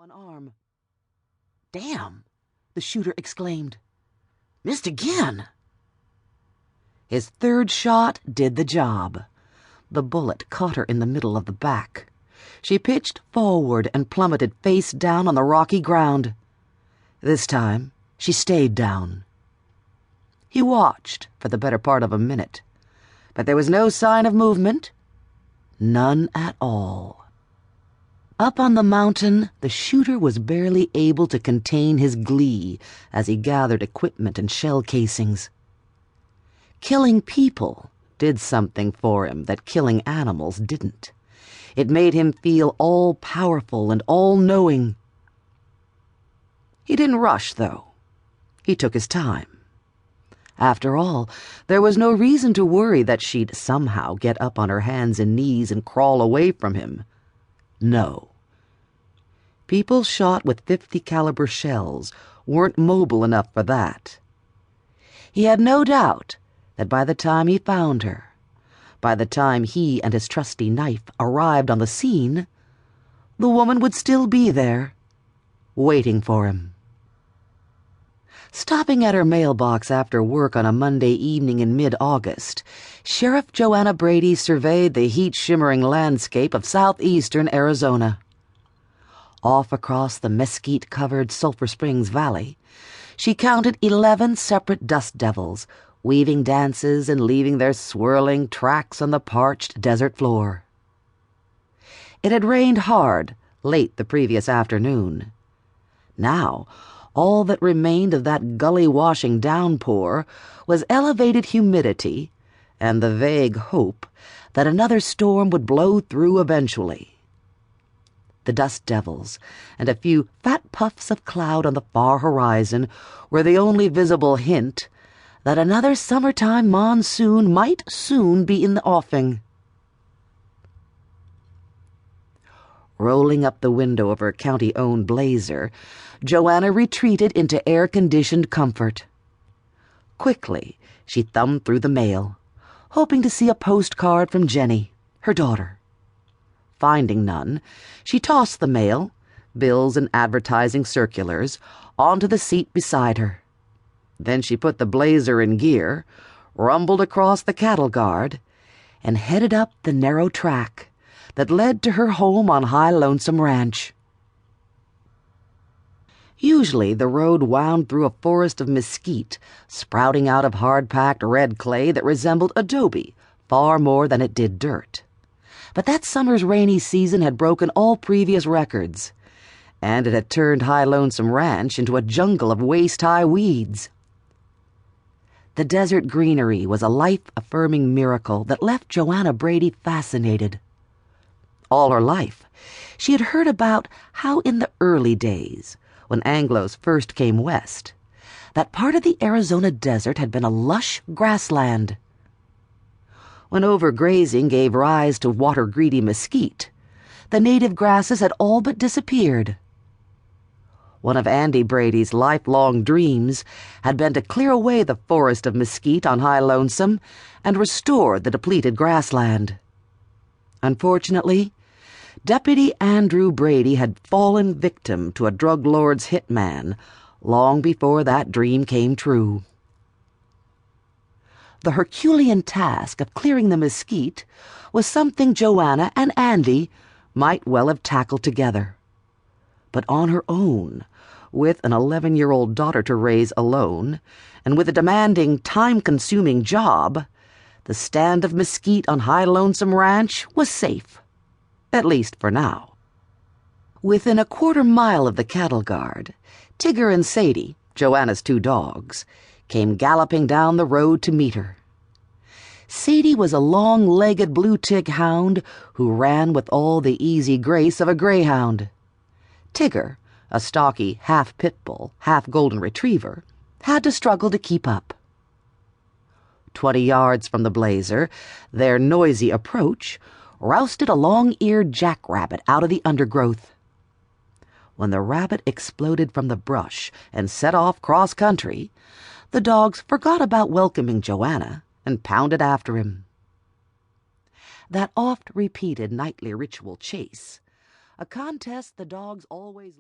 one arm. "Damn!" the shooter exclaimed. "Missed again!" His third shot did the job. The bullet caught her in the middle of the back. She pitched forward and plummeted face down on the rocky ground. This time, she stayed down. He watched for the better part of a minute, but there was no sign of movement. None at all. Up on the mountain, the shooter was barely able to contain his glee as he gathered equipment and shell casings. Killing people did something for him that killing animals didn't. It made him feel all-powerful and all-knowing. He didn't rush, though. He took his time. After all, there was no reason to worry that she'd somehow get up on her hands and knees and crawl away from him. No. People shot with .50 caliber shells weren't mobile enough for that. He had no doubt that by the time he found her, by the time he and his trusty knife arrived on the scene, the woman would still be there, waiting for him. Stopping at her mailbox after work on a Monday evening in mid-August, Sheriff Joanna Brady surveyed the heat-shimmering landscape of southeastern Arizona. Off across the mesquite-covered Sulphur Springs Valley, she counted 11 separate dust devils, weaving dances and leaving their swirling tracks on the parched desert floor. It had rained hard late the previous afternoon. Now, all that remained of that gully-washing downpour was elevated humidity and the vague hope that another storm would blow through eventually. The dust devils and a few fat puffs of cloud on the far horizon were the only visible hint that another summertime monsoon might soon be in the offing. Rolling up the window of her county-owned blazer, Joanna retreated into air-conditioned comfort. Quickly, she thumbed through the mail, hoping to see a postcard from Jenny, her daughter. Finding none, she tossed the mail, bills and advertising circulars, onto the seat beside her. Then she put the blazer in gear, rumbled across the cattle guard, and headed up the narrow track that led to her home on High Lonesome Ranch. Usually the road wound through a forest of mesquite, sprouting out of hard-packed red clay that resembled adobe far more than it did dirt. But that summer's rainy season had broken all previous records, and it had turned High Lonesome Ranch into a jungle of waist-high weeds. The desert greenery was a life-affirming miracle that left Joanna Brady fascinated. All her life, she had heard about how in the early days, when Anglos first came west, that part of the Arizona desert had been a lush grassland. When overgrazing gave rise to water-greedy mesquite, the native grasses had all but disappeared. One of Andy Brady's lifelong dreams had been to clear away the forest of mesquite on High Lonesome and restore the depleted grassland. Unfortunately, Deputy Andrew Brady had fallen victim to a drug lord's hitman long before that dream came true. The Herculean task of clearing the mesquite was something Joanna and Andy might well have tackled together. But on her own, with an 11-year-old daughter to raise alone, and with a demanding, time-consuming job, the stand of mesquite on High Lonesome Ranch was safe, at least for now. Within a quarter-mile of the cattle guard, Tigger and Sadie, Joanna's 2 dogs, came galloping down the road to meet her. Sadie was a long-legged blue-tick hound who ran with all the easy grace of a greyhound. Tigger, a stocky half-pit bull, half-golden retriever, had to struggle to keep up. 20 yards from the blazer, their noisy approach rousted a long-eared jackrabbit out of the undergrowth. When the rabbit exploded from the brush and set off cross-country, the dogs forgot about welcoming Joanna and pounded after him. That oft-repeated nightly ritual chase, a contest the dogs always